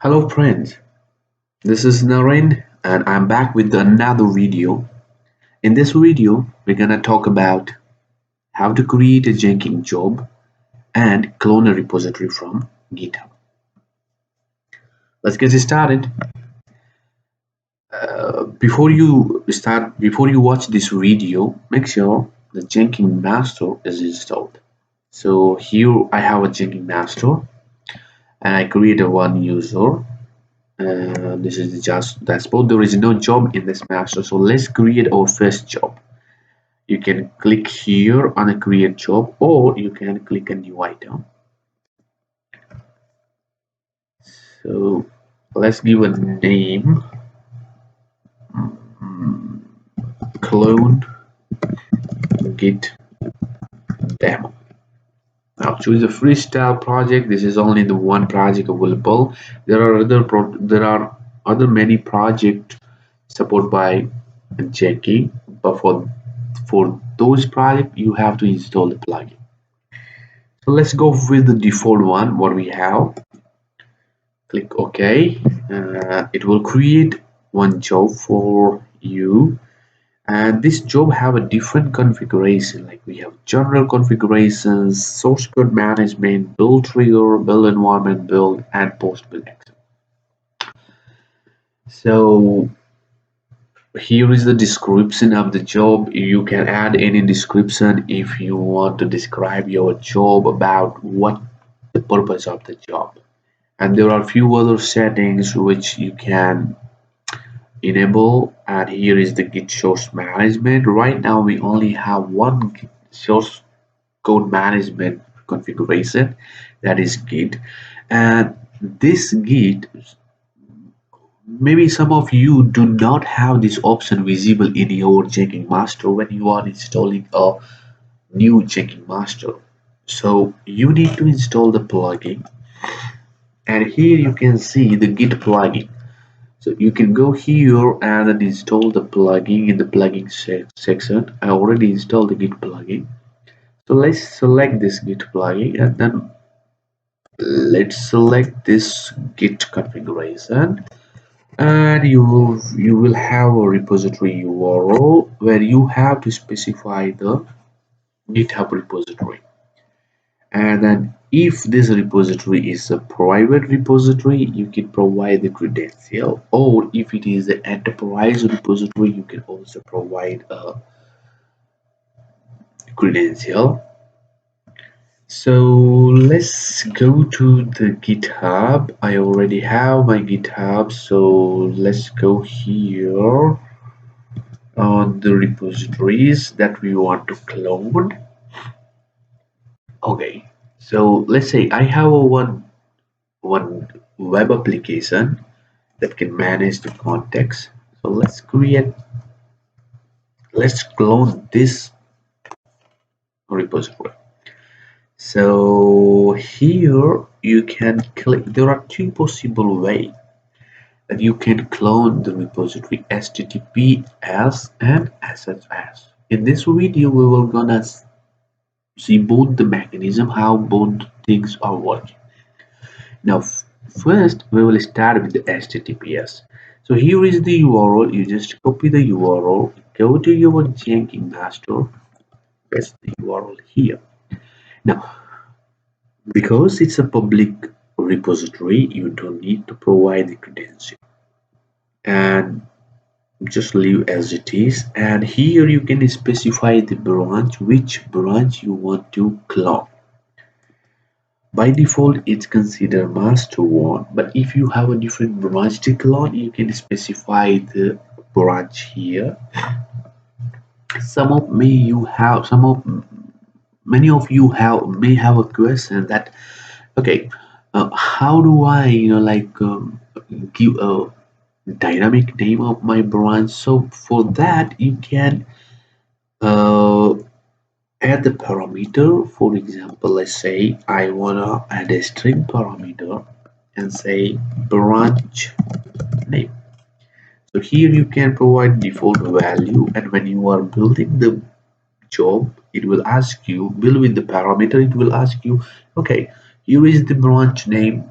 Hello friends, this is Naren and I'm back with another video. In this video, we're gonna talk about how to create a Jenkins job and clone a repository from GitHub. Let's get started. Before you watch this video, make sure the Jenkins master is installed. So here I have a Jenkins master and I created one user. This is just dashboard. There is no job in this master, so let's create our first job. You can click here on a create job, or you can click a new item. So let's give a name, clone git demo. Now choose a freestyle project. This is only the one project available. There are other many projects supported by Jenkins, but for those projects you have to install the plugin. So let's go with the default one. What we have, click OK. It will create one job for you, and this job have a different configuration. Like we have general configurations, source code management, build trigger, build environment, build, and post build action. So here is the description of the job. You can add any description if you want to describe your job about what the purpose of the job. And there are few other settings which you can enable, and here is the git source management. Right now we only have one git source code management configuration, that is git. And this git, maybe some of you do not have this option visible in your Jenkins master when you are installing a new Jenkins master. So you need to install the plugin, and here you can see the git plugin. So you can go here and then install the plugin in the plugin section. I already installed the git plugin. So let's select this git plugin, and then let's select this git configuration, and you will have a repository URL where you have to specify the GitHub repository. And then if this repository is a private repository, you can provide the credential, or if it is an enterprise repository, you can also provide a credential. So let's go to the GitHub. I already have my GitHub, so let's go here on the repositories that we want to clone. Okay, so let's say I have one web application that can manage the context. So let's clone this repository. So here you can click, there are two possible ways that you can clone the repository: HTTPS and SSH. In this video we will gonna see both the mechanism, how both things are working. Now first we will start with the HTTPS. So here is the URL. You just copy the URL, go to your Jenkins master, paste the URL here. Now because it's a public repository, you don't need to provide the credential, and just leave as it is. And here you can specify the branch, which branch you want to clone. By default it's considered master one, but if you have a different branch to clone, you can specify the branch here. Many of you may have a question that, okay, how do I give a dynamic name of my branch? So for that you can uh, add the parameter. For example, let's say I wanna add a string parameter and say branch name. So here you can provide default value, and when you are building the job, it will ask you, build with the parameter, it will ask you, okay, here is the branch name,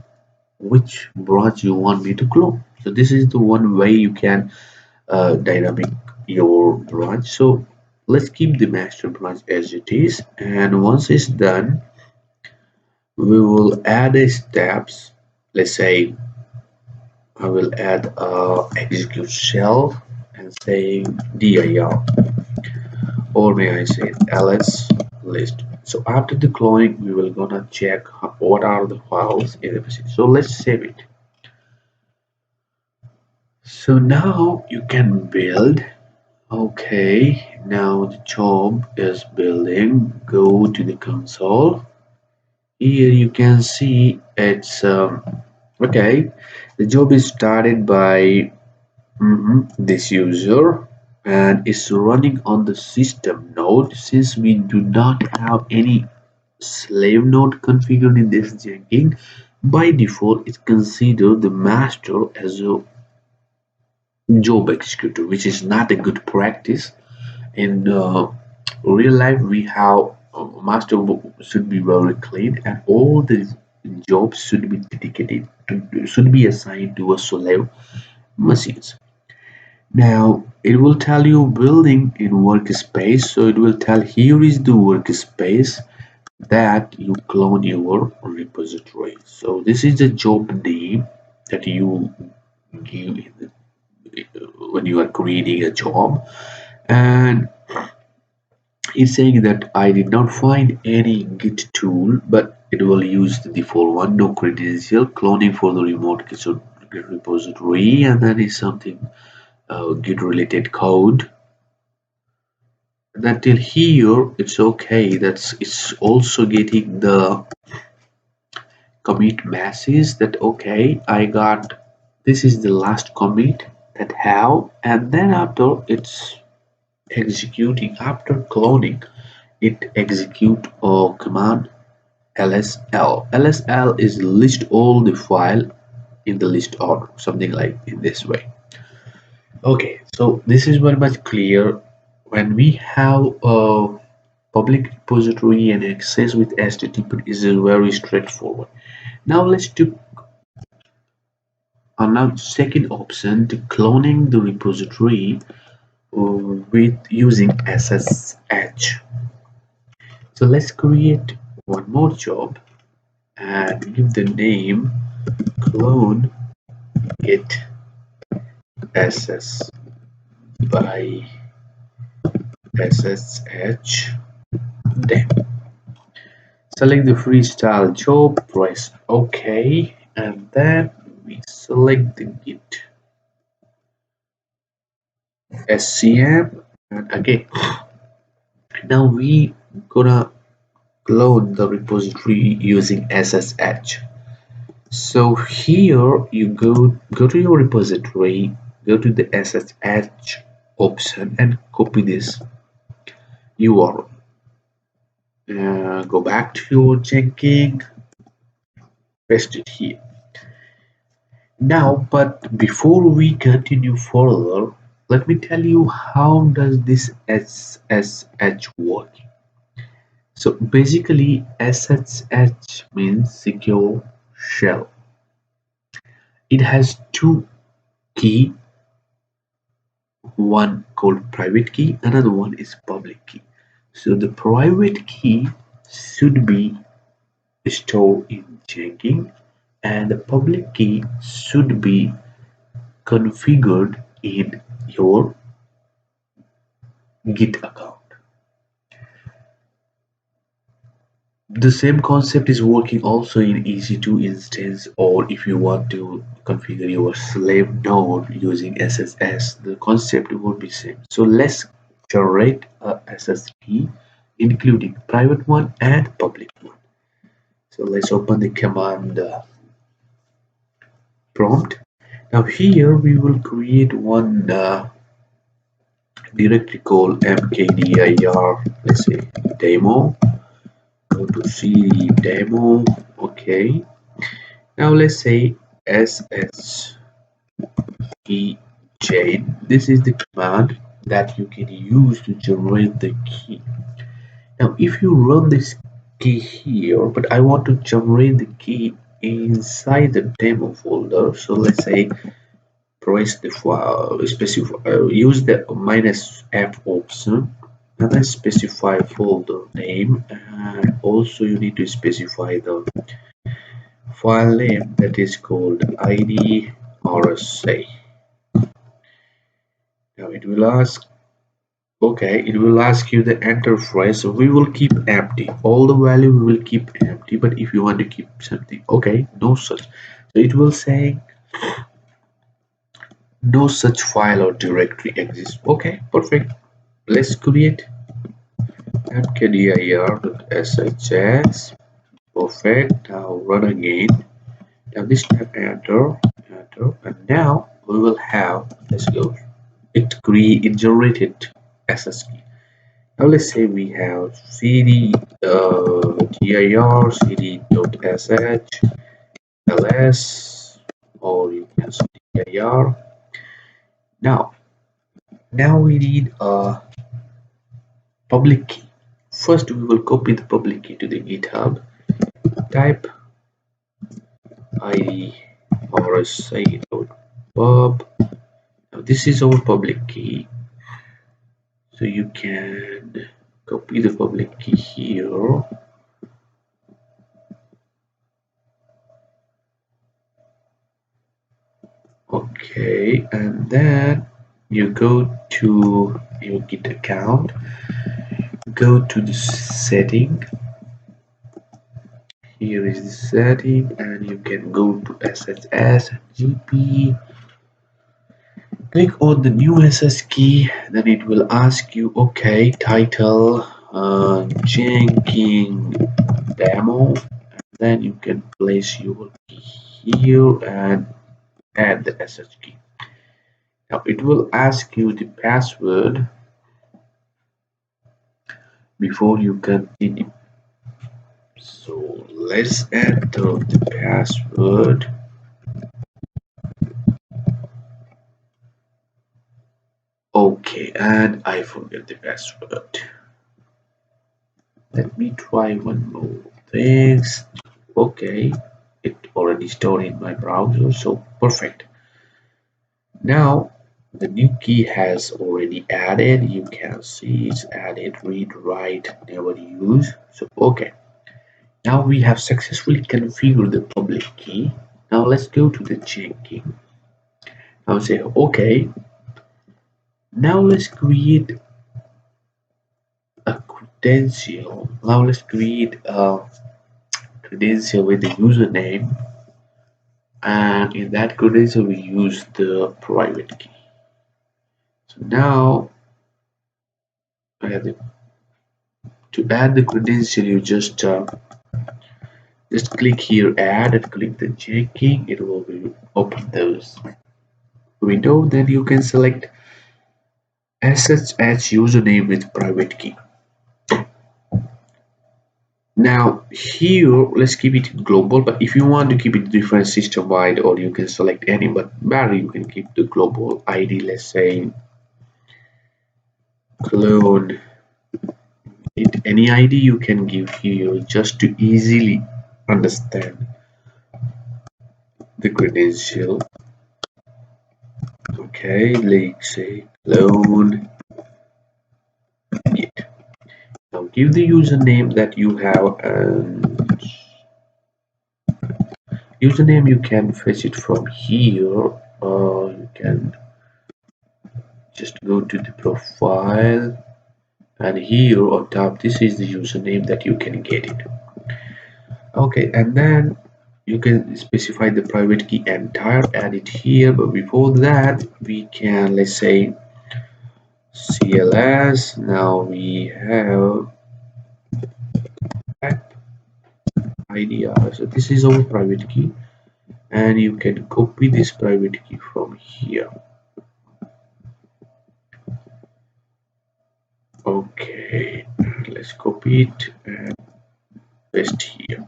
which branch you want me to clone. So this is the one way you can dynamic your branch. So let's keep the master branch as it is, and once it's done, we will add a steps. Let's say I will add execute shell and say dir, or may I say ls list. So after the cloning, we will gonna check what are the files in the machine. So let's save it. So now you can build. Okay, now the job is building. Go to the console. Here you can see it's okay. The job is started by this user and is running on the system node. Since we do not have any slave node configured in this Jenkins, by default it's considered the master as a job executor, which is not a good practice. In real life, we have master should be very clean, and all the jobs should be dedicated to, should be assigned to a slave machines. Now it will tell you building in workspace, so it will tell here is the workspace that you clone your repository. So this is the job name that you give when you are creating a job, and it's saying that I did not find any Git tool, but it will use the default one, no credential, cloning for the remote Git repository, and then is something Git related code. And until here, it's okay. That's it's also getting the commit message that okay, I got this is the last commit that have, and then after it's executing after cloning it execute a command lsl. Lsl is list all the file in the list order, something like in this way. Okay, so this is very much clear. When we have a public repository and access with http, is very straightforward. Now let's do now second option, to cloning the repository with using ssh. So let's create one more job and give the name clone git ss by ssh demo. Select the freestyle job, press OK, and then we select the git scm, and again now we gonna clone the repository using ssh. So here you go to your repository, go to the ssh option and copy this URL. Go back to your Jenkins, paste it here. Now, but before we continue further, let me tell you how does this SSH work. So basically, SSH means secure shell. It has two key, one called private key, another one is public key. So the private key should be stored in Jenkins, and the public key should be configured in your Git account. The same concept is working also in EC2 instance, or if you want to configure your slave node using SSH, the concept would be same. So let's generate a SSH including private one and public one. So let's open the command prompt. Now here we will create one directory called mkdir, let's say demo. Go to cd demo. Okay, now let's say sh chain. This is the command that you can use to generate the key. Now if you run this key here, but I want to generate the key inside the demo folder. So let's say press the file specify use the -F option and then specify folder name, and also you need to specify the file name that is called id rsa. Now it will ask, okay, it will ask you the enter phrase. So we will keep empty all the value, we will keep empty, but if you want to keep something, okay, no such. So it will say no such file or directory exists. Okay, perfect. Let's create mkdir.shs. Perfect. Now run again. Now this time enter, and now we will have, let's go. It generated SS key. Now let's say we have cd dir cd.sh ls, or you can say dir. Now, now we need a public key. First, we will copy the public key to the GitHub. Type id rsa.pub. Now this is our public key, so you can copy the public key here. Okay, and then you go to your Git account, go to the setting. Here is the setting, and you can go to SSS and GP. Click on the new SS key, then it will ask you, okay, title Jenkins demo, and then you can place your key here and add the SS key. Now it will ask you the password before you continue. So let's enter the password. Okay, and I forget the password. Let me try one more thing. Okay, it already stored in my browser, so perfect. Now the new key has already added. You can see it's added, read, write, never use. So okay, now we have successfully configured the public key. Now let's go to the Jenkins. Now say okay. Now let's create a credential. Now let's create a credential with the username, and in that credential we use the private key. So now to add the credential, you just click here, add, and click the Jenkins. It will be open those window. Then you can select SSH username with private key. Now here let's keep it global, but if you want to keep it different system wide, or you can select any, but better you can keep the global ID. Let's say clone it, any ID you can give here just to easily understand the credential. Okay, let's say clone it. Now give the username that you have, and username you can fetch it from here, or you can just go to the profile, and here on top this is the username that you can get it. Okay, and then you can specify the private key entire, add it here, but before that we can, let's say CLS. Now we have IDR. So this is our private key, and you can copy this private key from here. Okay, let's copy it and paste here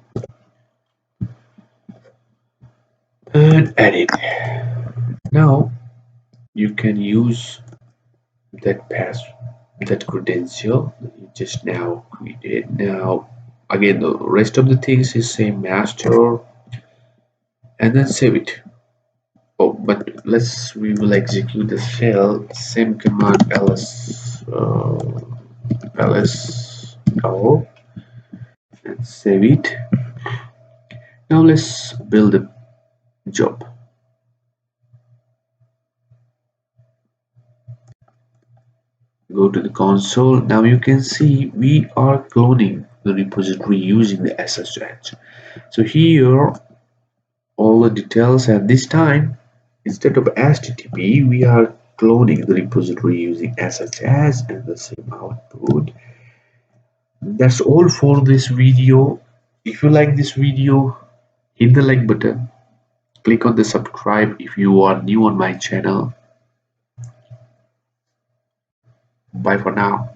and edit. Now you can use that credential that you just now created. Now again, the rest of the things is same: master, and then save it. Oh, but we will execute the shell same command ls and save it. Now let's build a job. Go to the console. Now you can see we are cloning the repository using the SSH. So here all the details, and this time instead of HTTP we are cloning the repository using SSH and the same output. That's all for this video. If you like this video, hit the like button, click on the subscribe if you are new on my channel. Bye for now.